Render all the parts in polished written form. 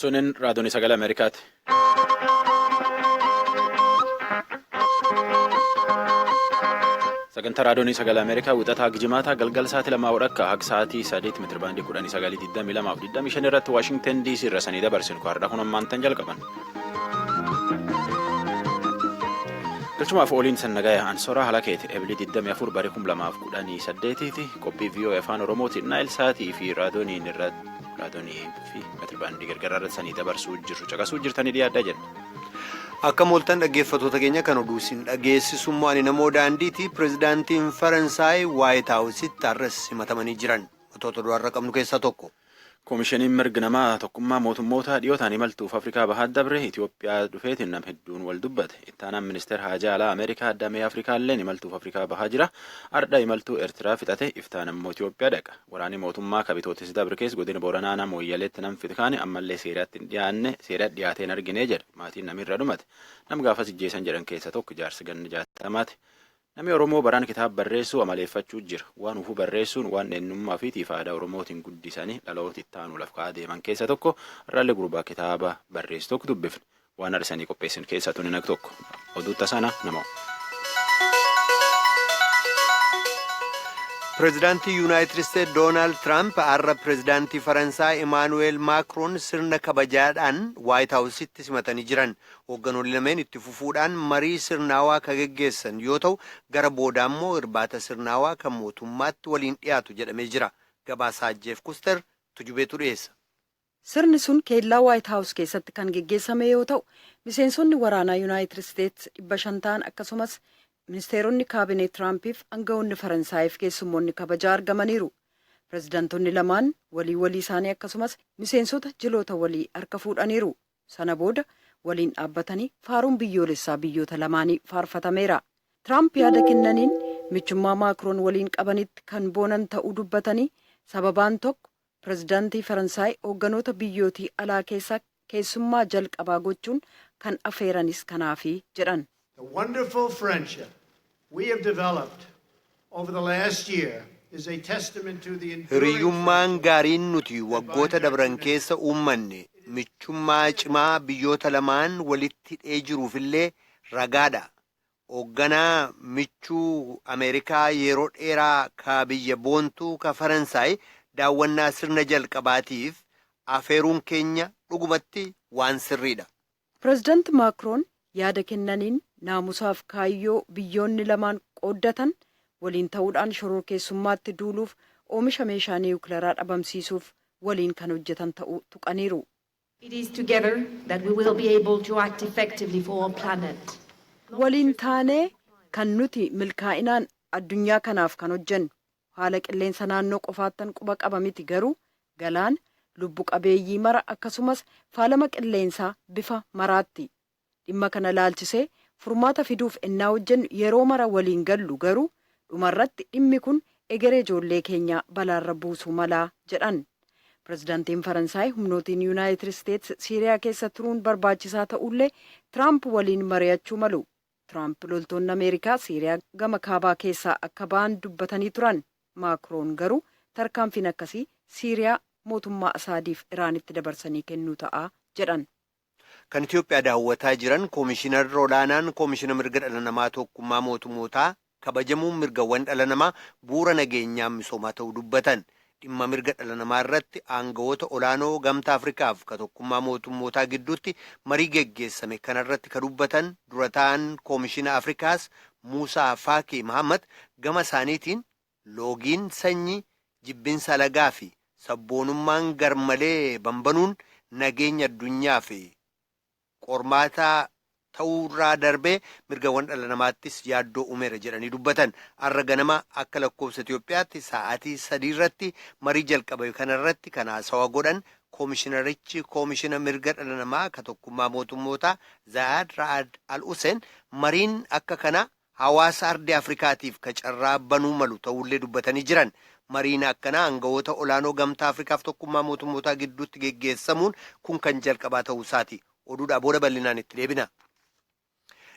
Sunin raadiyoon sagalee Ameerikaati. Sagantaa raadiyoon sagalee Ameerikaa wixataa Gijimaataa galgala sa'aatii 2:00 hanga sa'aatii 3 meetira baandii 1922 irratti Waashingtan DC irraa sanii dabarsinu har'a kun ammaantan jalqaban. Galchumaaf ooliin sannagaya Ansoraa Halakeeti Ebilii 24 barii 2018 qophii Voa Afaan Oromootiin Naayil Saatii fi raadiyoonii fi meetira baandii gargaraa irratti sanii dabarsuu jirru caqasuu jirtanii dhiyaadhaa jenna. Akka mooltan dhaggeeffattoota keenya kan oduu isin dhageessisummaa ani namoo daandiiti pirezidaantiin Faransaay Waayit Haawusitti har'as simatamanii jiran mootota du'arra qabnu keessaa tokko. Koomishiniin mirga namaa tokkummaa mootummoota dhiyootaan imaltuuf Afrikaa bahaa dabre Itoophiyaa dhufeetiin nam hedduun wal dubbate. Ittaanaan ministeera haajaa alaa Ameerikaa addamee Afrikaa illee imaltuuf Afrikaa bahaa jira. Ardha imaltuu Eertiraa fixate iftaan immoo Itoophiyaa dhaqa. Waraanni mootummaa kabitootis dabre keessa godina Booranaa nama Mooyyaleetti nam fitkaane ammallee seeraatti hin dhiyaanne seera dhiyaateen arginee jedha. Maatiin namirra dhumate. Nam gaafas ijjeessan jedhan keessa tokko jaarsi ganni 60. Namni Oromoo baraan kitaaba barreessuu amaleeffachuu jira. Waan ufuu barreessuun waan eenyummaa fi aadaa Oromootiin guddisanii dhaloota itti aanu laf kaa'aa deeman keessa tokko raalli gurbaa kitaaba barreessu tokko dubbifne. Waan arsanii qopheessin keessaa tuni nag tokko. Oduu tasana namoo. Pirezidaantii Yuunaayitid Isteetsi Doonaald Tiraamp har'a pirezidaantii Faransaay Imaanuweel Maakiroon sirna kabajaadhaan Waayit Haawusitti simatanii jiran. Hoogganoonni lameen itti fufuudhaan marii sirnaawaa kan geggeessan yoo ta'u gara booda immoo irbaata sirnaawaa kan mootummaatti waliin dhiyaatu jedhamee jira. Gabaasaa Jeef Kuster tujubeetu dhiyeessa. Sirni sun keellaa Waayit Haawus keessatti kan geggeessame yoo ta'u miseensonni waraanaa Yuunaayitid Isteetsi 500 ta'an akkasumas ministeeronni kaabinee Tiraampiif aangawoonni Faransaayif keessummoonni kabajaa argamaniiru. Pirezidaantonni lamaan walii isaanii akkasumas miseensota jiloota walii harka fuudhaniiru. Sana booda waliin dhaabbatanii faaruun biyyoolessaa biyyoota lamaanii faarfatameera. Tiraamp yaada kennaniin michummaa Maakiroon waliin qabanitti kan boonan ta'uu dubbatanii sababaan tokko pirezidaantii Faransaay hoogganoota biyyootii alaa keessaa keessummaa jalqabaa gochuun kan affeeranis kanaafi jedhan. The wonderful friendship we have developed over the last year is a testament to the Hiriyyummaan gaariin nuti waggoota dabran keessa uummanne michummaa cimaa biyyoota lamaan walitti hidhee jiruufillee ragaadha. Hoogganaa michuu Ameerikaa yeroo dheeraa ka biyya boontuu ka Faransaay daawwannaa sirna jalqabaatiif afeeruun keenya dhugumatti waan sirriidha. Pirezidaanti Maakiroon yaada kennaniin naamusaaf kaayyoo biyyoonni lamaan qooddatan waliin ta'uudhaan shororkeessummaatti duuluuf oomisha meeshaa niwukileeraa dhabamsiisuuf waliin kan hojjetan ta'uu tuqaniiru. It is together that we will be able to act effectively for our planet. Waliin taanee kan nuti milkaa'inaan addunyaa kanaaf kan hojjennu haala qilleensa naannoo qofaattan quba qaba miti garuu galaan lubbu qabeeyyii mara akkasumas faalama qilleensaa bifa maraatti. Dhimma kana laalchisee furmaata fiduuf ennaa hojjennu yeroo mara waliin gallu garuu dhumarratti dhimmi kun egeree ijoollee keenyaa balaarra buusuu malaa jedhan. Pirezidaantiin Faransaay humnootiin Yuunaayitid Isteetsi Siiriyaa keessa turuun barbaachisaa ta'ullee Tiraamp waliin mari'achuu malu. Tiraamp loltoonni Ameerikaa Siiriyaa gama kaabaa keessaa akka ba'an dubbatanii turan. Maakiroon garuu tarkaanfiin akkasii Siiriyaa mootummaa Asaadiif Iraanitti dabarsanii kennuu ta'a jedhan. Kan Itoophiyaa daawwataa jiran koomishinarri olaanaan koomishina mirga dhala namaa tokkummaa mootummootaa kabajamuun mirgawwan dhala namaa bu'uura nageenyaa misoomaa ta'uu dubbatan. Dhimma mirga dhala namaa irratti aangawoota olaanoo gamtaa Afrikaaf ka tokkummaa mootummootaa gidduutti marii geggeessame kanarratti ka dubbatan dura ta'an koomishina Afrikaas Muusaa Faakii Mahammad gama isaaniitiin loogiin sanyii jibbinsa alagaa fi sabboonummaan garmalee bambanuun nageenya addunyaa fi qormaataa ta'uurraa darbee mirgawwan dhala namaattis yaaddoo uumeera jedhanii dubbatan. Har'a ganama akka lakkoofsa Itoophiyaatti sa'aatii 3 irratti marii jalqabe kanarratti kan haasawaa godhan koomishinarichi koomishina mirga dhala namaa ka tokkummaa mootummootaa Zaayad Ra'ad Al-Hussein mariin akka kana hawaasa ardii Afrikaatiif ka carraa banuu malu ta'ullee dubbatanii jiran. Mariin akkanaa aangawoota olaanoo gamtaa Afrikaaf tokkummaa mootummootaa gidduutti geggeessamuun kun kan jalqabaa ta'uu isaati. Oduudhaa booda bal'inaan itti deebina.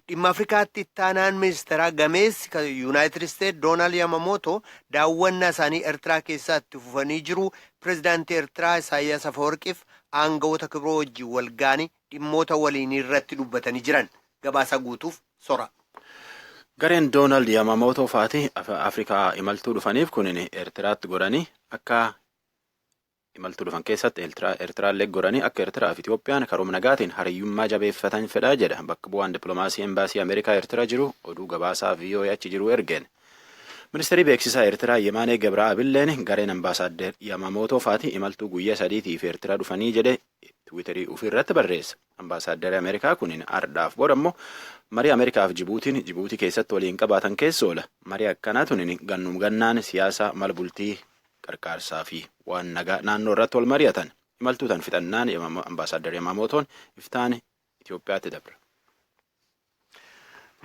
Dhimma Afrikaatti ittaanaan ministeeraa gameessi kan Yuunaayitid Isteetsi Doonaald Yamamootoo daawwannaa isaanii Eertiraa keessatti fufanii jiru. Pirezidaantii Eertiraa Isaayyaas Afeworqiif aangawoota kibroo wajjin walgaanii dhimmoota waliinii irratti dubbatanii jiran. Gabaasa guutuuf sora. Gareen Doonaald Yamamootoo faati Afrikaa imaltuu dhufaniif kunin Eertiraatti godhanii akka imaltuu dhufan keessatti Eertiraallee godhanii akka Eertiraa fi Itoophiyaan karoora nagaatiin hariyyummaa jabeeffatan fedhaa jedha. Bakka bu'aan dippiloomaasii embaasii Ameerikaa Eertiraa jiru oduu gabaasaa VOA achi jiru ergeen. Ministeerri beeksisaa Eertiraa Yemaanee Gabra'aabilleen gareen ambaasaaddar Yamamootoo faati imaltuu guyyaa 3tiif Eertiraa dhufanii jedhe Tiwiiterii ofirratti barreessa. Ambaasaaddari Ameerikaa kunin ardhaaf booda immoo marii Ameerikaa fi Jibuutii keessatti waliin qabaatan keessa oola. Marii akkanaa tunin gannum gannaan siyaasa mala bultii qarqaarsaa fi waan nagaa naannoo irratti wal mari'atan. Imaltuutan fixannaan ambaasaaddar Yamamootoon iftaan Itoophiyaatti dabra.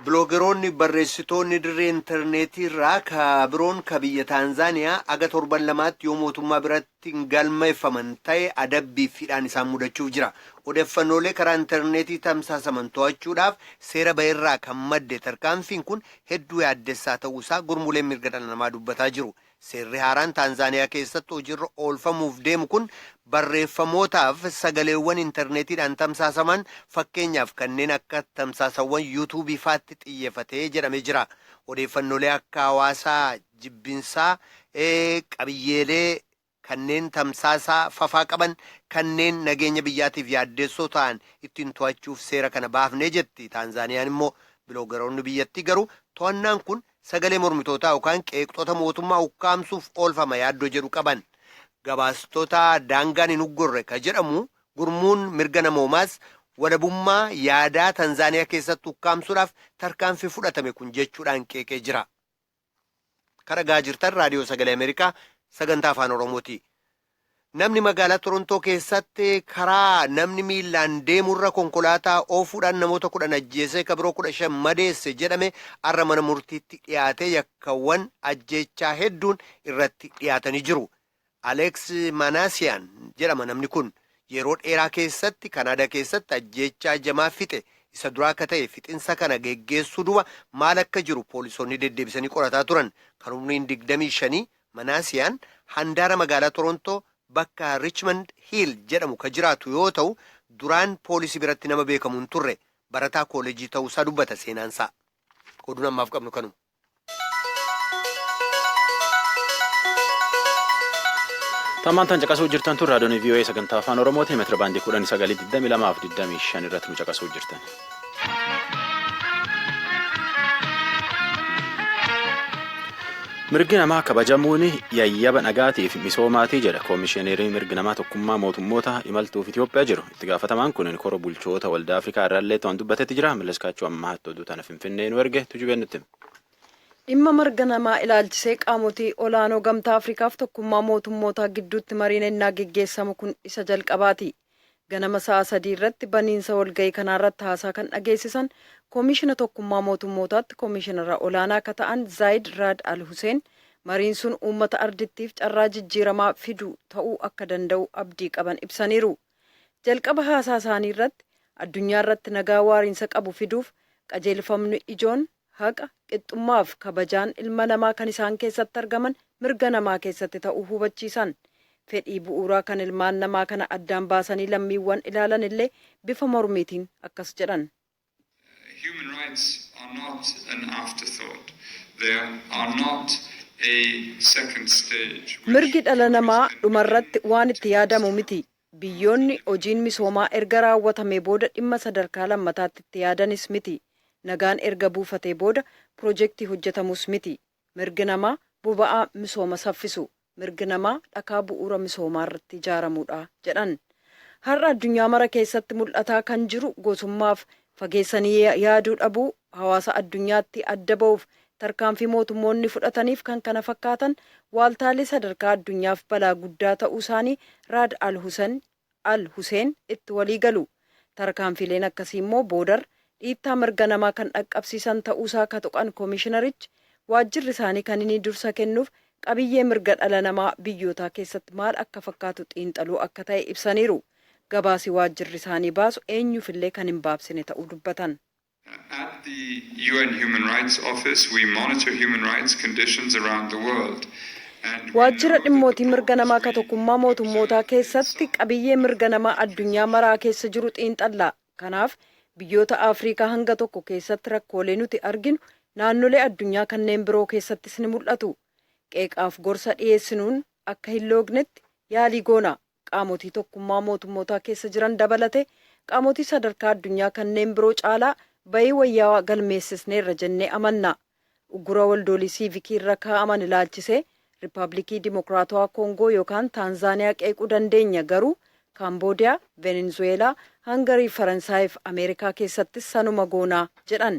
Biloogeroonni barreessitoonni dirree intarneetii irraa biroon biyya Taanzaaniyaa aga 7 yoo mootummaa biratti hin galmeeffaman ta'e adabbii fiidhaan isaan mudachuuf jira. Odeeffannoolee karaa intarneetii tamsaasaman to'achuudhaaf seera ba'eerraa kan madde tarkaanfiin kun hedduu yaaddessaa ta'uusaa gurmuuleen mirga dhala namaa dubbataa jiru. Seerri haaraan Taanzaaniyaa keessatti hojiirra oolfamuuf deemu kun barreeffamootaaf sagaleewwan intarneetiidhaan tamsaasaman fakkeenyaaf kanneen akka tamsaasawwan yuutuubii faatti xiyyeeffatee jedhamee jira. Odeeffannoolee akka hawaasaa jibbinsaa qabiyyeelee kanneen tamsaasaa fafaa qaban kanneen nageenya biyyaatiif yaaddeessoo ta'an ittiin to'achuuf seera kana baafnee jetti. Taanzaaniyaan immoo biloogeroonni biyyattii garuu to'annaan kun sagalee mormitootaa yookaan qeeqxota mootummaa ukkaamsuuf oolfama yaaddoo jedhu qaban. Gabaastota daangaan hin uggurre ka jedhamu gurmuun mirga namoomaas walabummaa yaadaa Tanzaaniyaa keessatti ukkaamsuudhaaf tarkaanfii fudhatame kun jechuudhaan qeeqee jira. Karagaa jirtan raadiyoo sagalee Ameerikaa sagantaa afaan Oromooti. Namni magaalaa Torontoo keessatti karaa namni miilaan deemurra konkolaataa oofuudhaan namoota 10 ajjeesee kabiroo 15 madeesse jedhame har'a mana murtiitti dhiyaatee yakkawwan ajjeechaa hedduun irratti dhiyaatanii jiru. Aleeks Manaasiyaan jedhama namni kun yeroo dheeraa keessatti Kanaadaa keessatti ajjeechaa jamaa fixe isa duraa akka ta'e fixinsa kana geggeessuu duba maal akka jiru poolisoonni deddeebisanii qorataa turan. Kan umriin 25 Manaasiyaan handaara magaalaa Torontoo bakka Richmond Hill jedhamu ka jiraatu yoo ta'u duraan poolisii biratti nama beekamu hin turre barataa kooleejii ta'uusaa dubbata seenaansaa. Oduun ammaaf qabnu kanuma. Tamaan caqasuu jirtan tun raadiyoon VOA sagantaa afaan Oromooti meetira baandii 1922 fi 25 irratti nu caqasuu jirtan. Mirgi namaa kabajamuun yayyaba nagaatiif misoomaatii jedha koomishineerii mirgi namaa tokkummaa mootummoota imaltuuf Itoophiyaa jiru. Itti gaafatamaan kun kora bulchoota waldaa Afrikaa irraallee ta'an dubbatetti jira. Milaskaachuu ammaa oduu tana Finfinnee nu erge tujubeen nutti. Dhimma mirga namaa ilaalchisee qaamotii olaanoo gamtaa Afrikaaf tokkummaa mootummootaa gidduutti mariin ennaa geggeessamu kun isa jalqabaati. Ganama sa'a 3 irratti baniinsa walgahii kanaarratti haasaa kan dhageessisan koomishina tokkummaa mootummootaatti koomishinara olaanaa akka ta'an Zaayid Raad Al Huseen mariin sun uummata ardittiif carraa jijjiiramaa fiduu ta'uu akka danda'u abdii qaban ibsaniiru. Jalqaba haasaa isaanii irratti addunyaa irratti nagaa waariinsa qabu fiduuf qajeelfamni ijoon haqa qixxummaaf kabajaan ilma namaa kan isaan keessatti argaman mirga namaa keessatti ta'uu hubachiisan. Fedhii bu'uuraa kan ilmaan namaa kana addaan baasanii lammiiwwan ilaalan illee bifa mormiitiin akkas jedhan. Human rights are not an afterthought. They are not a second stage. Mirgi dhala namaa dhumarratti waan itti yaadamu miti. Biyyoonni hojiin misoomaa erga raawwatamee booda dhimma sadarkaa lammataatti itti yaadanis miti. Nagaan erga buufatee booda piroojeektii hojjetamus miti. Mirgi namaa boba'aa misooma saffisu. Mirgi namaa dhakaa bu'uura misoomaa irratti ijaaramuudha jedhan. Har'a addunyaa mara keessatti mul'ataa kan jiru gosummaaf fageessanii yaaduu dhabuu hawaasa addunyaatti adda ba'uuf tarkaanfii mootummoonni fudhataniif kan kana fakkaatan waaltaalee sadarkaa addunyaaf balaa guddaa ta'uu isaanii Raad Al Huseen itti walii galu. Tarkaanfileen akkasii immoo boodar dhiittaa mirga namaa kan dhaqqabsiisan ta'uusaa ka tuqan koomishinarichi waajjirri isaanii kan inni dursa kennuuf qabiyyee mirga dhala namaa biyyootaa keessatti maal akka fakkaatu xiinxaluu akka ta'e ibsaniiru. Gabaasi waajjirri isaanii baasu eenyuufillee kan hin baabsine ta'uu dubbatan. At the UN Human Rights Office, we monitor human rights conditions around the world. Waajjira dhimmootii mirga namaa ka tokkummaa mootummootaa keessatti qabiyyee mirga namaa addunyaa maraa keessa jiru xiinxallaa. Kanaaf biyyoota Afrikaa hanga tokko keessatti rakkoolee nuti arginu naannolee addunyaa kanneen biroo keessattis ni mul'atu. Qeeqaaf gorsa dhiyeessinuun akka hin loognetti yaalii goona. Qaamotii tokkummaa mootummootaa keessa jiran dabalate qaamotii sadarkaa addunyaa kanneen biroo caalaa bayii wayyaa galmeessisneerra jennee amanna. Uggura waldoolii siivikii irra kaa'aman ilaalchisee Riippaabilikii Dimokiraatawaa Koongoo yookaan Taanzaaniyaa qeequu dandeenya garuu Kaamboodiyaa, Venezuweelaa, Hangarii, Faransaayii fi Ameerikaa keessattis sanuma goonaa jedhan.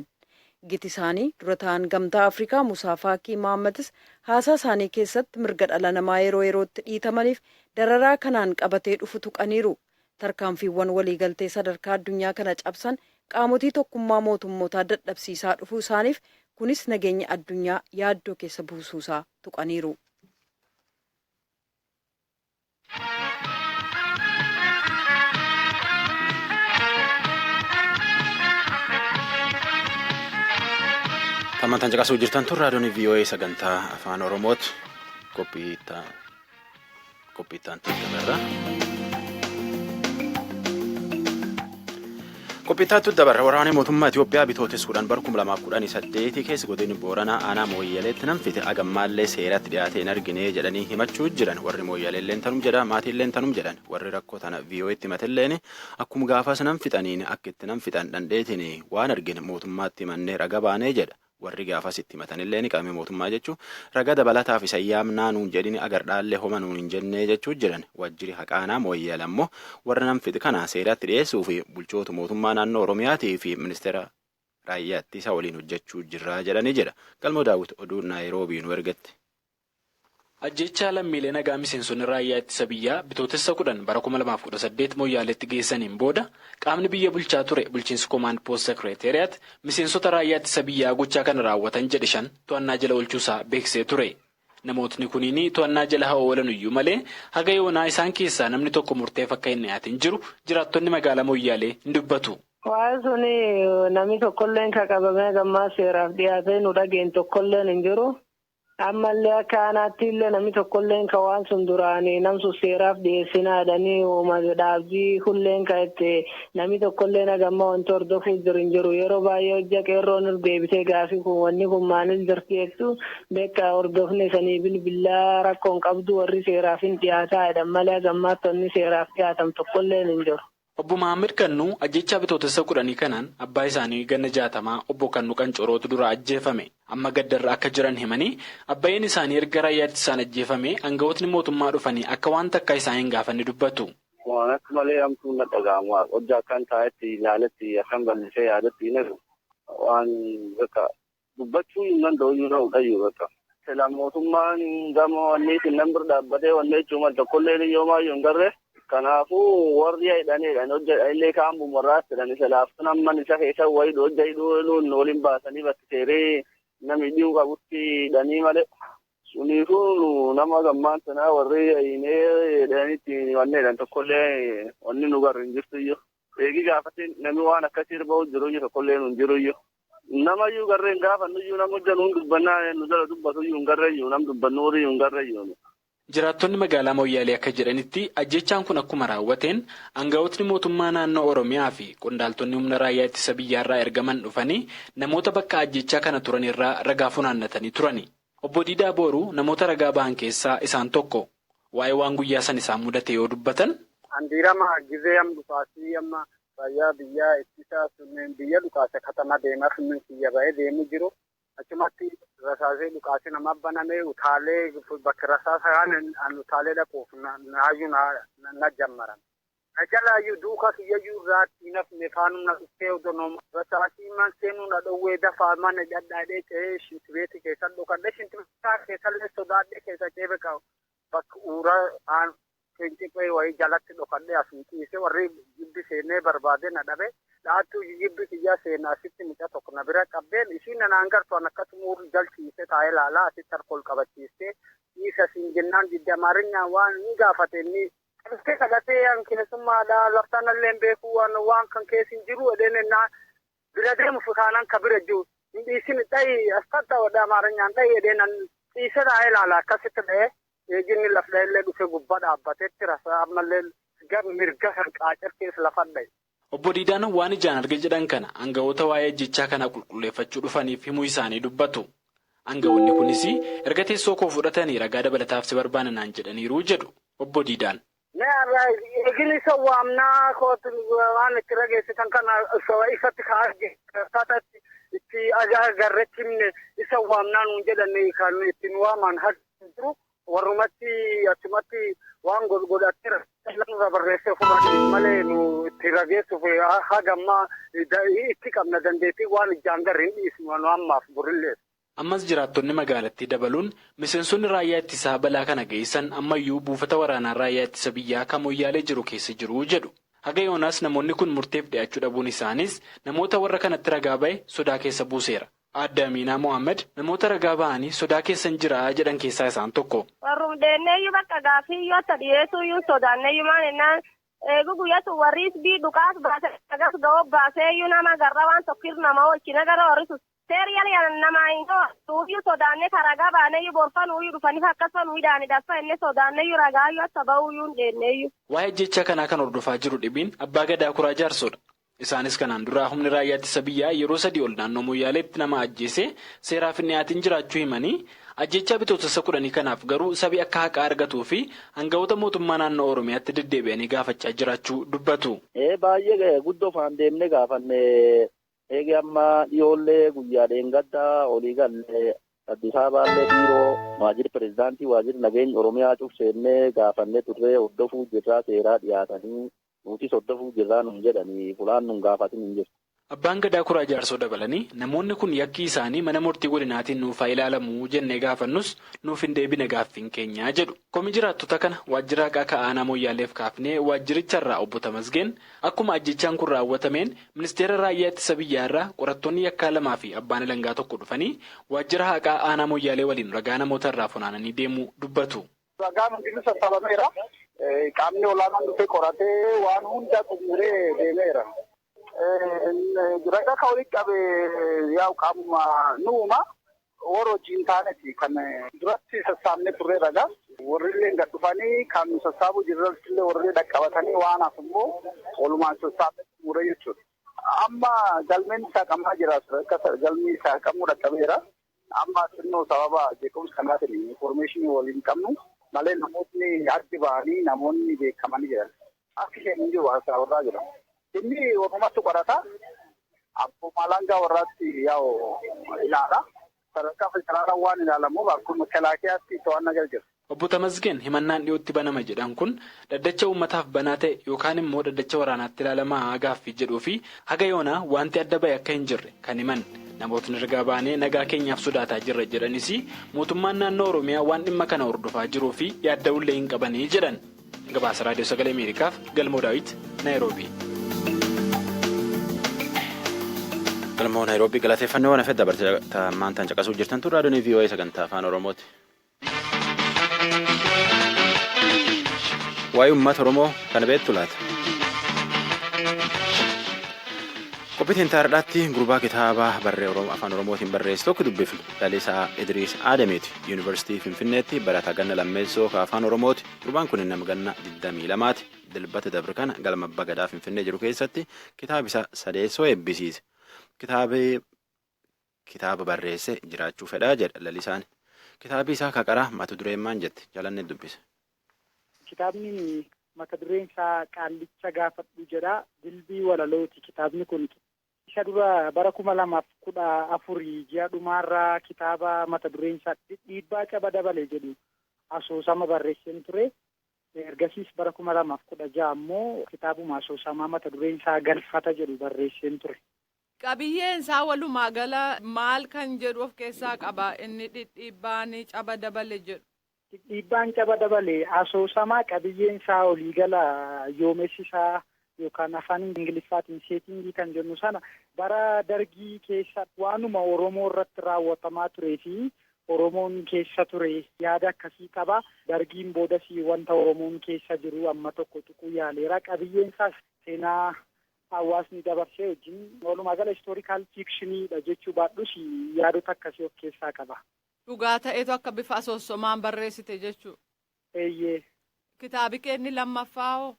Giti isaanii dura ta'an gamtaa Afrikaa Musaa Faakii Mahammadis haasaa isaanii keessatti mirga dhala namaa yeroo yerootti dhiitamaniif dararaa kanaan qabatee dhufu tuqaniiru. Tarkaanfiiwwan waliigaltee sadarkaa addunyaa kana cabsan qaamotii tokkummaa mootummootaa dadhabsiisaa dhufuu isaaniif kunis nageenya addunyaa yaaddoo keessa buusuusaa tuqaniiru. Tammantan caqasuu jirtan tun raadiyoon VOA sagantaa afaan Oromooti. Qophiittaan dabarra. Qophiittaattu dabarra waraanni mootummaa Itoophiyaa bitootessuudhaan bara 2018 keessa godina Booranaa aanaa Mooyyaleetti namfite agammaallee seeratti dhiyaatee hin argine jedhanii himachuu jiran warri Mooyyaleelleen tanum jedha maatiilleen tanum jedhan warri rakkoo tana VOA'tti himatilleen akkuma gaafas namfixaniin akka itti namfixan dhandheetiin waan argine mootummaatti himannee raga baanee jedha. Warri gaafas itti himatanillee ni qaame mootummaa jechuun raga dabalataaf isa yaamnaa nuun jedhini agardhaallee homa nuun hin jennee jechuu jiran wajjiri haqaanaa Mooyyala immoo warra namfixi kana seeratti dhiyeessuu fi bulchoota mootummaa naannoo Oromiyaatii fi ministeera raayyaa ittisa waliin hojjechuu jirraa jedhanii jedha. Galmoo Daawit oduu Naayiroobii nu ergatti. Ajjechaa lammiilee nagaa miseensonni raayyaa ittisa biyyaa bitootessa 10 bara 2018 Mooyyaleetti geessaniin booda qaamni biyya bulchaa ture bulchiinsi Command Post Secretariat miseensota raayyaa ittisa biyyaa gochaa kana raawwatan jedhe 5 to'annaa jala oolchuusaa beeksisee ture. Namootni kunniin to'annaa jala haa oolan iyyuu malee haga yoonaa isaan keessaa namni tokko murteef akka hin dhiyaatin jiru jiraattonni magaalaa Mooyyalee hin dubbatu. Waa suni namni tokkolleen ka qabamee gammaa seeraaf dhiyaatee nu dhageen tokkolleen hin jiru. Ammallee akka aanaatti illee namni tokkolleen ka waan sun duraanii namsu seeraaf dhiyeessinaa jedhanii dhaabbii hulleen ka itti namni tokkolleen hagamma wanti hordofuu jiru yeroo baay'ee hojja qeerroon deebitee gaafii kun wanni kun maaliif jirti jettu beekaa hordofne sanii bilbilaa rakkoon qabdu warri seeraaf hin dhiyaataa jedhan malee hagammaatti wanni seeraaf dhiyaatan tokkolleen hin jiru. Obbo Mahammad Kannuu ajjechaa bitootessa 10 kanaan abbaa isaanii ganna 60 obbo Kannuu Qancorootu dura ajjeefame. Amma gaddarra akka jiran himanii abbaayeen isaanii erga raayyaatti isaan ajjeefame aangawootni mootummaa dhufanii akka waan takka isaan hin gaafanne dubbatu. Waan akka malee hamtuun na dhaga'amu hojjaa akkan taa'etti ilaaletti akkan bal'isee yaadatti hin jiru. Waan bakka dubbachuu hin danda'u yoo ta'u dhayyu bakka. Sila mootummaan gama wanneetiin nan bira dhaabbatee wanne jechuun tokkollee yoo maayyuu hin garree. Kanaafuu warri hidhaniidhaan hojjedha illee kaan bumarraas jedhani salaaftuu namman isa keessa wayii hojja hidhuun waliin baasanii bakki seeree namni dhiyuu qabutti hidhanii malee. Suniifuu nama gammaan sanaa warri hinee hidhaniitti wanneedhaan tokkollee wanni nu garri hin jirtu iyyuu. Eegi gaafatiin namni waan akkasii irra bahu jiru iyyuu tokkollee nu hin jiru iyyuu. Nama iyyuu garreen gaafannu iyyuu nama hojja nuun dubbannaa nu jala dubbatu iyyuu hin garre iyyuu nam dubbannu horii hin garre iyyuu. Jiraattonni magaalaa Mooyyaalee akka jedhanitti ajjechaan kun akkuma raawwateen aangawootni mootummaa naannoo Oromiyaa fi qondaaltonni humna raayyaa ittisa biyyaarraa ergaman dhufanii namoota bakka ajjechaa kana turan irraa ragaa funaannatanii turani. Obbo Diidaa Booruu namoota ragaa bahan keessaa isaan tokko waa'ee waan guyyaa san isaan mudate yoo dubbatan. Andiirama gizee amma dhukaasii amma raayyaa biyyaa ittisa sunneen biyya dhukaasa katama deemaa sunneen kiyya ba'ee deemu jiru. Achumatti rasaasee dhukaasee nama banamee utaalee bakka rasaasaa utaalee dhaquuf naayyuu na jammaran. Ajalaayyuu duukaa kiyyayyuu irraatti nafne faanuu na dhuftee odonooma. Rasaasii man seenuu na dhowwee dafaa mana dhadhaadhee ce'ee shintibeeti keessa dhokadhee shintibeetaa keessallee sodaadhee keessa ceebe qabu. Bakka uuraa Keenciqee wayii jalatti dhokadhee asii ciisee warri jibbi seenee barbaadee na dhabe. Dhaattuu jibbi kiyyaa seenaa asitti miidhaa tokko na bira qabbeen isiin nanaan gartuun akkasuma jalchiisee taa'ee ilaalaa asitti harkool qabachiistee dhiisa siin jennaan jidda amaarinyaan waan ni gaafate inni qabsee kadhatee keessummaadhaa laftaanallee beekuu waan kan keessin jiru edeenennaa bira deemu futaanaan ka bira jiru. Isin dhayi asxatta wadda amaarinyaan dhayi edeenan Xiisadhaa ilaala akkasitti ta'e eeginni lafdha illee dhufe gubbaa dhaabbateetti rasaa ammallee gar mirga kan qaacertees lafadha. Obbo Diidaan waan ijaan arge jedhan kana aangawoota waa'ee ajjechaa kana qulqulleeffachuu dhufaniif himuu isaanii dubbatu. Aangawoonni kunis erga teessoo koo fudhatanii ragaa dabalataaf si barbaadanaan jedhaniiru jedhu Obbo Diidaan. Eegini isa waamnaa waan itti rageessitan kana ifatti kaa'atti itti agarreetti himne isa waamnaa nuun jedhanii kan ittiin waaman jiru warrumatti achumatti waan godhatee irra barreessee fudhatan malee nu itti rageessuuf hagammaa itti qabna dandeettii waan ijaan garri hin dhiisnu ammaaf burillee. Ammas jiraattonni magaalattii dabaluun miseensonni raayyaa ittisaa balaa kana geessan ammayyuu buufata waraanaa raayyaa ittisa biyyaa kan Moyyaalee jiru keessa jiru jedhu. Haga yoonaas namoonni kun murteef dhiyaachuu dhabuun isaanis namoota warra kanatti ragaa ba'e sodaa keessa buuseera. Aadde Aminaa Mohaammed namoota ragaa ba'anii sodaa keessan jira jedhan keessaa isaan tokko. Warrum deenneeyyuu bakka gaafiyyoo akka dhiyeessuuyyuu sodaanneeyyuu maal jennaan eegu guyyatu warriis bii dhukaas baasee agas ga'oo baaseeyyuu nama garra waan tokkir nama olchina gara warrisus. Seeriyaan namaa hin ta'u sodaannee ragaa baaneeyyuu borfanuuyyuu dhufaniif akkasumas daani dhaffa inni sodaanneeyyuu ragaayyuu akka ba'uuyyuu hin deenneeyyuu. Waa'ee ajjechaa kanaa kan hordofaa jiru dhibiin abbaa gadaa kuraa jaarsoodha. Isaanis kanaan duraa humni raayyaa ittisa biyyaa yeroo 3 ol naannoo Moyyaaleetti nama ajjeesee seeraaf hin dhiyaatin jiraachuu himanii ajjechaa bitootessa 10 kanaaf garuu sabi akka haqaa argatuu fi aangawoota mootummaa naannoo Oromiyaatti deddeebi'anii gaafachaa jiraachuu dubbatu. Baay'ee guddoo faan deemnee gaafanne. Eegi amma dhiyoollee guyyaa dheengaddaa olii gallee Addis Ababaallee biiroo waajjirri pirezidaantii waajjirri nageenya Oromiyaa cufseennee gaafannee turree hordofuu jirraa seeraa dhiyaatanii nutis hordofuu jirraa nun jedhanii fulaan nun gaafatin hin jiru. Abbaan gadaa kuraa jaarsoo dabalanii namoonni kun yakki isaanii mana murtii godinaatiin nuuf haa ilaalamu jennee gaafannus nuuf hin deebine gaaffiin keenyaa jedhu. Komi jiraattota kana waajjira haqaa ka'aanaa Moyyaaleef kaafnee waajjiricharraa obbo Tamasgeen akkuma ajjechaan kun raawwatameen ministeera raayyaa ittisa biyyaarraa qorattoonni yakkaa 2 fi abbaan alangaa 1 dhufanii waajjira haqaa aanaa Moyyaalee waliin ragaa namootarraa funaananii deemuu dubbatu. Ragaan hundi sassaabameera. Qaamni olaanaan dhufee qoratee waan hunda xumuree deemeera. Ragaa kan walitti qabe yaa'u qaamuma nuuma warra wajjin taaneti kan duratti sassaabnee turre ragaa warrillee gad dhufanii kan sassaabuu jirranillee warrillee dhaqqabatanii waan hafu immoo walumaan sassaabee xumure jechuudha. Amma galmeen isaa qabamaa jira galmi isaa qabamuu dhaqqabeera. Amma xinnoo sababa jeequmsa kanaatiin informeeshinii waliin qabnu malee namootni addi ba'anii namoonni beekamanii jiran. Akka isheen hin jiru haasaa warraa jira. Inni warrumatti qorata akkuma alangaa warraatti yaa'u ilaala. Sadarkaa federaalaa waan ilaalamuuf akkuma kalaakiyaatti to'annaa jala jira. Obbo Tamasgeen himannaan dhiyootti banama jedhan kun dhaddacha uummataaf banaa ta'e yookaan immoo dhaddacha waraanaatti ilaalamaa gaaffii jedhuu fi haga yoonaa wanti adda ba'e akka hin jirre kan himan. Namootni ragaa baanee nagaa keenyaaf sodaataa jirra jedhanis mootummaan naannoo Oromiyaa waan dhimma kana hordofaa jiruu fi yaadda'ullee hin qabanii jedhan. Gabaasa raadiyoo sagalee Ameerikaaf Galmoo Daawit Naayiroobii. Galmoo Naayiroobii galateeffannoo waan hafee dabartee maantaan caqasuu jirtan tun raadiyoon VOA sagantaa afaan Oromooti. Waa'ee uummata Oromoo kana beektu laata? Qophiitiin taa'aadhaatti gurbaa kitaabaa barree afaan Oromootiin barreesse tokko dubbifne Lalisaa Idriis Aadamiiti. Yuunivarsiitii Finfinneetti barataa ganna lammeessoo afaan Oromooti. Gurbaan kun nama ganna 22ti. Dilbata dabre kana galma abbaa gadaa Finfinnee jiru keessatti kitaaba isaa sadeessoo eebbisiise. Kitaaba barreesse jiraachuu fedhaa jedha Lalisaan. Kitaabi isaa kaqaraa mata dureen maal jette jalannee dubbise. Kitaabni mata dureen isaa Qaallicha gaafadhu jedha. Dilbii walalooti kitaabni kun. Isa dura bara 2014 ji'a dhumaarraa kitaaba mata dureen isaa dhiibbaa caba dabale jedhu asoosama barreesseen ture. Ergasiis bara 2016 ammoo kitaabuma asoosamaa mata dureen isaa galfata jedhu barreesseen ture. Qabiyyeen isaa walumaa gala maal kan jedhu of keessaa qaba inni dhiibbaan caba dabale jedhu. Dhiibbaan caba dabale asoosamaa qabiyyeen isaa waliigala yoomessi isaa yookaan afaan Ingiliffaatiin seetingii kan jennu sana bara dargii keessa waanuma Oromoo irratti raawwatamaa turee fi Oromoon keessa ture yaada akkasii qaba. Dargiin boodas wanta Oromoon keessa jiru amma tokko tuquu yaaleera. Qabiyyeen isaas seenaa hawaasni dabarsee wajjin walumaa gala historical fictioniidha jechuu baadhus yaadota akkasii of keessaa qaba. Dhugaa ta'etu akka bifa asoosamaan barreessite jechuudha. Eeyyee. Kitaabi kee inni lammaffaa hoo?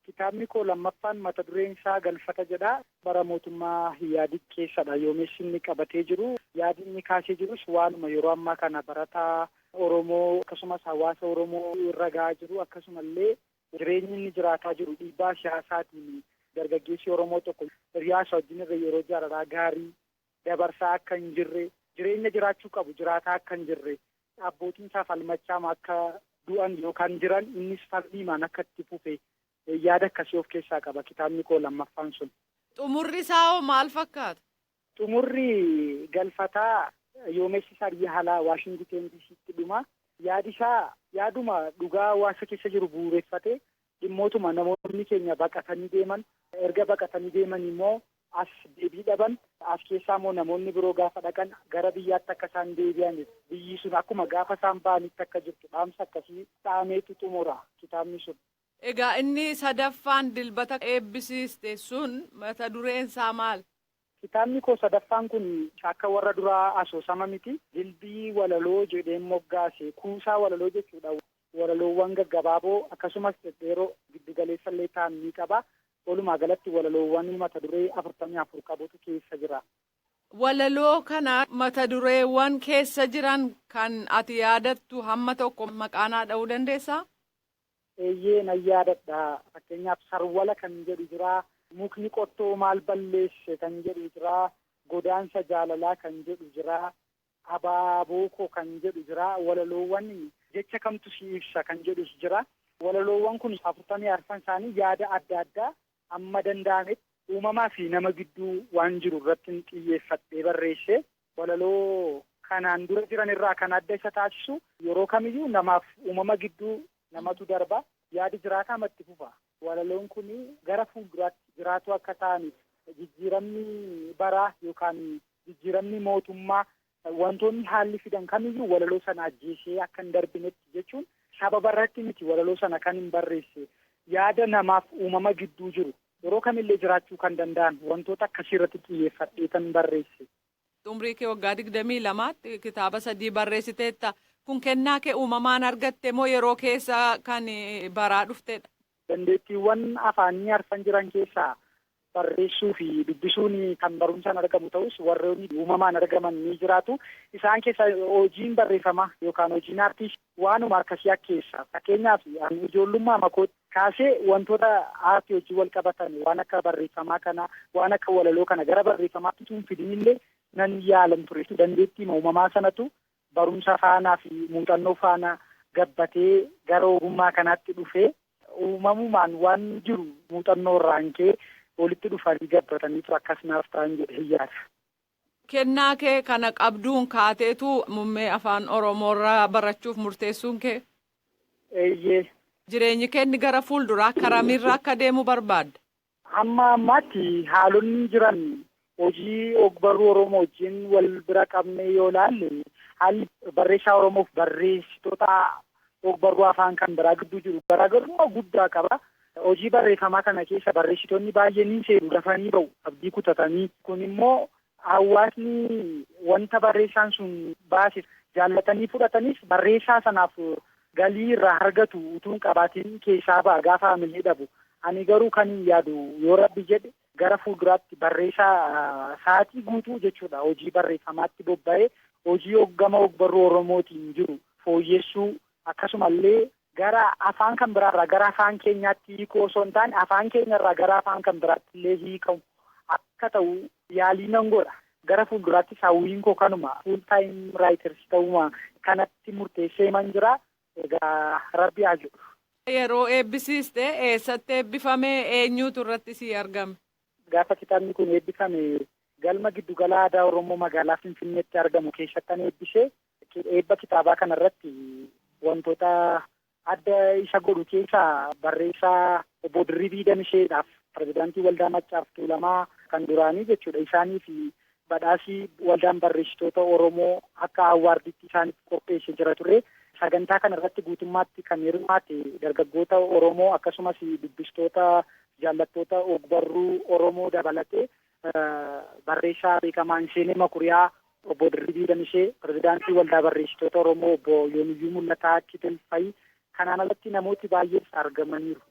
Kitaabni koo lammaffaan mata dureen isaa Galfata jedha. Bara mootummaa Ihaadiig keessadha yoomessi inni qabatee jiru. Yaadi inni kaasee jirus waanuma yeroo ammaa kana barataa Oromoo akkasumas hawaasa Oromoo irra gahaa jiru akkasumallee jireenyi inni jiraataa jiru dhiibbaa siyaasaatiin dargaggeessi Oromoo tokko hiriyaasa wajjin irra yeroo jaalalaa gaarii dabarsaa akka hin jirre jireenya jiraachuu qabu jiraataa akka hin jirre abbootiin isaa falmachaa akka du'an yookaan jiran innis falmiimaan akka itti fufe yaada akkasii of keessaa qaba kitaabni koo lammaffaan sun. Xumurri isaa hoo maal fakkaata? Xumurri Galfataa yoomessi isaa biyya alaa Waashingten DC'tti dhuma. Yaadi isaa yaaduma dhugaa hawaasa keessa jiru bu'uureffatee dhimmootuma namoonni keenya baqatanii deeman erga baqatanii deeman immoo as deebii dhaban as keessaa immoo namoonni biroo gaafa dhaqan gara biyyaatti akka isaan deebi'an biyyi sun akkuma gaafa isaan ba'anitti akka jirtu dhaamsa akkasii dhaameetu xumura kitaabni sun. Egaa inni sadaffaan dilbata eebbisiiste sun mata dureen isaa maal? Kitaabni koo sadaffaan kun akka warra duraa asoosama miti. Dilbii walaloo jedheen moggaase kuusaa walaloo jechuudha. Walaloowwan gaggabaaboo akkasumas dhedheeroo giddugaleessa illee ta'an ni qaba. Walumaa galatti walaloowwan mata duree 44 qabutu keessa jira. Walaloo kana mata dureewwan keessa jiran kan ati yaadattu hamma tokko maqaanaa dha'uu dandeessaa? Eeyyee nan yaadadha. Fakkeenyaaf sarwala kan jedhu jira. Mukni qottoo maal balleesse kan jedhu jira. Godaansa jaalalaa kan jedhu jira. Abaabookoo kan jedhu jira. Walaloowwan jecha kamtu si ibsa kan jedhus jira. Walaloowwan kun 44 isaanii yaada adda addaa amma danda'ametti uumamaa fi nama gidduu waan jiru irratti xiyyeeffadhee barreesse. Walaloo kanaan dura jiran irraa kan adda isa taasisu yeroo kamiyyuu namaaf uumama gidduu namatu darba. Yaadi jiraataa matti fufa. Walaloon kun gara fuulduraatti jiraatu akka ta'aniif jijjiiramni baraa yookaan jijjiiramni mootummaa wantoonni haalli fidan kamiyyuu walaloo sana ajjeesee akka hin darbinetti jechuun sababa irratti miti walaloo sana kan hin barreesse yaada namaaf uumama gidduu jiru yeroo kamillee jiraachuu kan danda'an wantoota akkasii irratti xiyyeeffadhee kan barreesse. Umrii kee waggaa 22tti kitaaba 3 barreessiteetta. Kun kennaa kee uumamaan argatte moo yeroo keessa kan baraa dhuftedha? Dandeettiiwwan afaanii arfan jiran keessaa barreessuu fi dubbisuun kan barumsaan argamu ta'us warreen uumamaan argaman ni jiraatu. Isaan keessa hojiin barreeffamaa yookaan hojiin aartii waanuma akkasii keessa. Fakkeenyaaf ijoollummaa makootti kaasee wantoota aartii hojii wal qabatan waan akka barreeffamaa kana waan akka walaloo kana gara barreeffamaatti tun fidinillee nan yaalan ture. Dandeettii uumamaa sanatu barumsa faanaa fi muuxannoo faana gabbatee gara ogummaa kanaatti dhufee uumamumaan waan jiru muuxannoo irraan kee walitti dhufanii gabbataniitu akkasumas ta'an jedhee yaada. Kennaa kee kana qabduun kaateetu muummee afaan Oromoorraa barachuuf murteessuun kee? Eeyyee. Jireenyi kee gara fuulduraa karamirra akka deemu barbaadda? Amma ammaatti haalonni jiran hojii ogbarruu Oromoo wajjin wal bira qabnee yoo ilaalle haalli barreessaa Oromoof barreessitoota ogbarruu afaan kan biraa gidduu jiru garaagarummaa guddaa qaba. Hojii barreeffamaa kana keessa barreessitoonni baay'een ni seenu dafanii ba'u abdii kutatanii kun immoo hawaasni wanta barreessaan sun baase jaallatanii fudhataniif barreessaa sanaaf galii irraa argatu utuun qabaatiin keessaa ba'a gaafa hamilee dhabu. Ani garuu kan yaadu yoo rabbi jedhe gara fuulduraatti barreessaa sa'aatii guutuu jechuudha hojii barreeffamaatti bobba'ee hojii hoggama ogbarruu Oromootiin jiru fooyyessuu akkasumallee gara afaan kan biraarraa gara afaan keenyaatti hiikoo osoo hin taane afaan keenyarraa gara afaan kan biraatti illee hiikamu akka ta'u yaalii nan godha. Gara fuulduraatti hawwiin koo kanuma full time writers ta'uma kanatti murteessee man jira. Egaa rabbi haa jedhu. Yeroo eebbisiiste eessatti eebbifame eenyuutu irratti si argame? Gaafa kitaabni kun eebbifame galma giddugala aadaa Oromoo magaalaa Finfinneetti argamu keessattan eebbisee eebba kitaabaa kanarratti wantoota adda isa godhu keessaa barreessaa obbo Dirribii Damisheedhaaf pirezidaantii waldaa Maccaaf Tuulamaa kan duraanii jechuudha. Isaaniif badhaasii waldaan barreessitoota Oromoo akka awwaarditti isaaniif qopheessee jira ture. Sagantaa kanarratti guutummaatti kan hirmaate dargaggoota Oromoo akkasumas dubbistoota jaallattoota ogbarruu Oromoo dabalatee barreessaa beekamaan Seenee Makuriyaa obbo Dirribii Damishee, pirezidaantii waldaa barreessitoota Oromoo obbo Yoomiyyuu Mul'ataa Kitil fa'i. Kanaan alatti namooti baay'ees argamaniiru.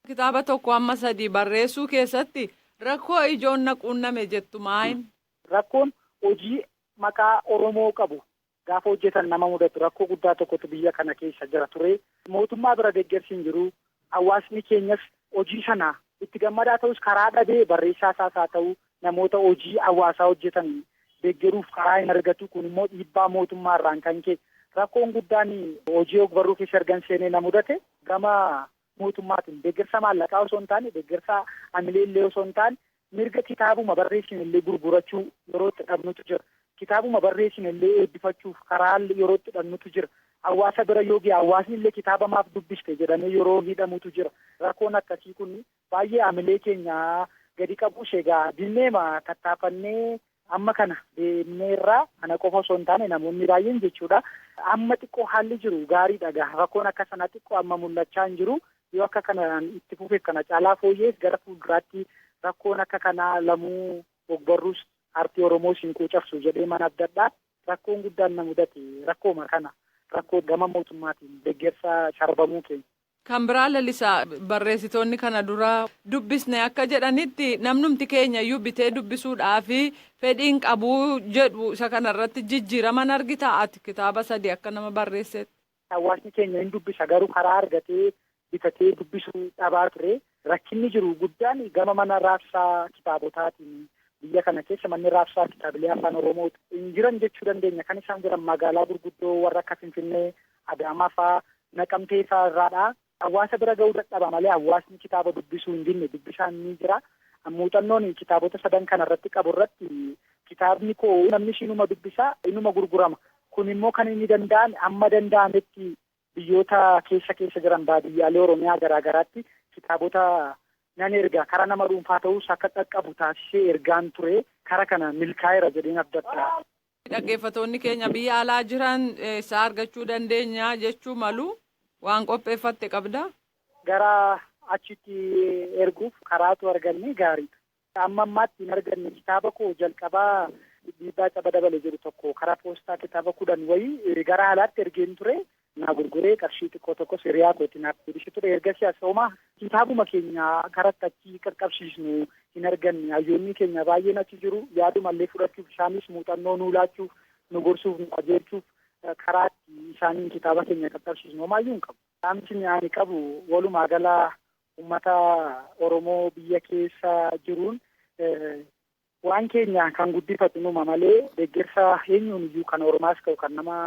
Kitaaba tokko amma 3 barreessuu keessatti rakkoo ijoon na quunname jettu maayin? Rakkoon hojii maqaa Oromoo qabu gaafa hojjetan nama mudatu rakkoo guddaa tokkotu biyya kana keessa jira ture. Mootummaa bira deeggarsi hin jiru. Hawaasni keenyas hojii sana itti gammadaa ta'us karaa dhabee barreessaa isaas haa ta'u namoota hojii hawaasaa hojjetan deeggaruuf karaa hin argatu. Kun immoo dhiibbaa mootummaa irraan kan ka'e rakkoon guddaan hojii ogbarruu keessa ergan seenee na mudate gama mootummaatiin deeggarsa maallaqaa osoo hin taane deeggarsa amilee illee osoo hin taane mirga kitaabuma barreessin illee gurgurachuu yeroo itti dhabnutu jira. Kitaabuma barreessin illee eebbifachuuf karaa yeroo itti dhabnutu jira. Hawaasa bira yoo ga'e hawaasni illee kitaaba maaf dubbiste jedhamee yeroo hidhamutu jira. Rakkoon akkasii kun baay'ee amilee keenya gadi qabuus egaa dinneema tattaafannee amma kana deemneerraa kana qofa osoo hin taane namoonni baay'een jechuudha. Amma xiqqoo haalli jiru gaariidha gaa rakkoon akka sana xiqqoo amma mul'achaa hin jiru. Yoo akka kanaan itti fufeef kana caalaa fooyyees gara fuulduraatti rakkoon akka kanaa lamuu ogbarruus aartii Oromoos hin quucarsu jedhee mana abdadhaa rakkoon guddaan na mudate rakkooma kana rakkoo gama mootummaatiin deeggarsa sharbamuu keenya. Kan biraa lalisaa barreessitoonni kana dura dubbisne akka jedhanitti namnumti keenya iyyuu bitee dubbisuudhaaf fedhiin qabuu jedhu isa kanarratti jijjiiraman argita ati kitaaba 3 akka nama barreessetti. Hawaasni keenya hin dubbisa garuu karaa argatee bitatee dubbisuu dhabaa ture. Rakkinni jiru guddaan gama mana raabsaa kitaabotaatiin biyya kana keessa manni raabsaa kitaabilee afaan Oromoo hin jiran jechuu dandeenya. Kan isaan jiran magaalaa gurguddoo warra akka Finfinnee, Adaamaa fa'aa, Naqamtee fa'aa irraadha. Hawaasa bira ga'uu dadhaba malee hawaasni kitaaba dubbisuu hin dinne dubbisaan ni jira. Muuxannoon kitaabota 3 kana irratti qabu irratti kitaabni koo namni inuma dubbisaa inuma gurgurama. Kun immoo kan inni danda'an amma danda'ametti biyyoota keessa jiran baadiyyaalee Oromiyaa garaa garaatti kitaabota nan erga karaa nama dhuunfaa ta'us akka qaqqabu taasisee ergaan ture karaa kana milkaa'eera jedheen abdadha. Dhaggeeffattoonni keenya biyya alaa jiran isaa argachuu dandeenya jechuu malu waan qopheeffatte qabda. Gara achitti erguuf karaatu arganne gaariidha. Amma ammaatti hin arganne kitaaba koo jalqabaa dhiibbaa caba dabale jedhu tokko karaa poostaa kitaaba 10 wayii gara alaatti ergeen ture. Naa gurguree qarshii xiqqoo tokkos hiriyaa kootiin naaf deebisee ture. Ergasii asoomaa kitaabuma keenya karatti achi qaqqabsiisnu hin arganne. Hayyoonni keenya baay'een achi jiru. Yaadumallee fudhachuuf isaanis muuxannoo nuu laachuuf nu gorsuuf nu qajeelchuuf karaatti isaaniin kitaaba keenya qaqqabsiisnu homaayyuu hin qabu. Dhaamsi ani qabu walumaa gala uummata Oromoo biyya keessa jiruun waan keenya kan guddifatu numa malee deeggarsa eenyuun iyyuu kan Oromaas ta'u kan nama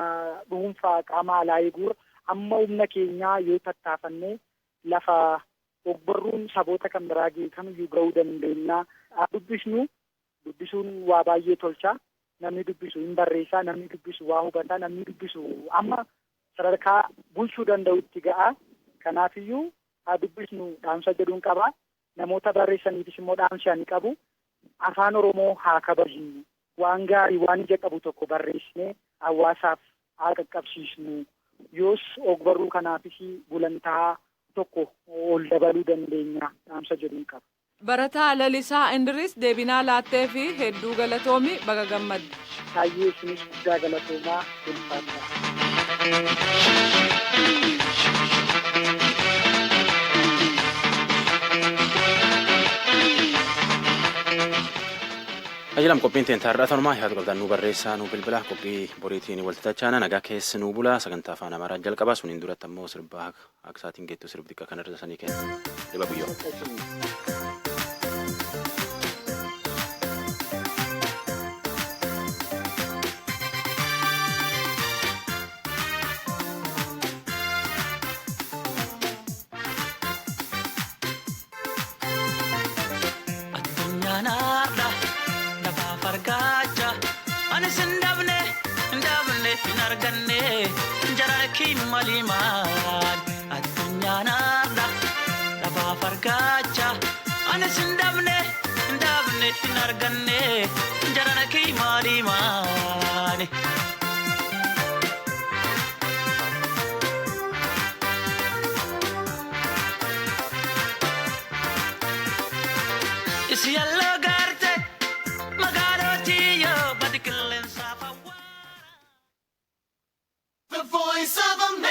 dhuunfaa qaama alaa eeguur amma humna keenyaa yoo tattaafannee lafa ogbarruun saboota kan biraa kamiyyuu ga'uu dandeenya. Dubbisuun waa baay'ee tolcha. Namni dubbisu hin barreessaa, namni dubbisu waa hubataa, namni dubbisu amma sadarkaa bulchuu danda'utti ga'a. Kanaafiyyuu haa dubbisnu dhaamsa jedhuun qaba. Namoota barreessaniifis immoo dhaamsa ani qabu. Afaan Oromoo haa kabajnu. Waan gaarii waan ija qabu tokko barreessinee hawaasaaf haa qaqqabsiisnu. Yoos ogbarruu kanaafis gulantaa tokko ol dabaluu dandeenya dhaamsa jedhuun qaba. Barataa Lalisaa Indiris deebinaa laattee fi hedduu galatoomi baga gammadde. Baay'ee isinis guddaa galatoomaa Ajalam qophiin teenta har'aa tanumaa yaadu qabdan nu barreessaa nu bilbila qophii boriitiin walitti tachaana nagaa keessa nu bula sagantaa afaan Amaaraa jalqabaa suniin duratti ammoo sirbaa akka isaatiin geettu sirbi xiqqaa kan irra sanii kenna dhiba guyyoo. Malimaan addunyaan arda lafaa fargaacha anis hin dhabne hin arganne jarana kee malimaan. Isi yalloo gaarte magaalootii yoo badi qilleensaaf. Voice of America.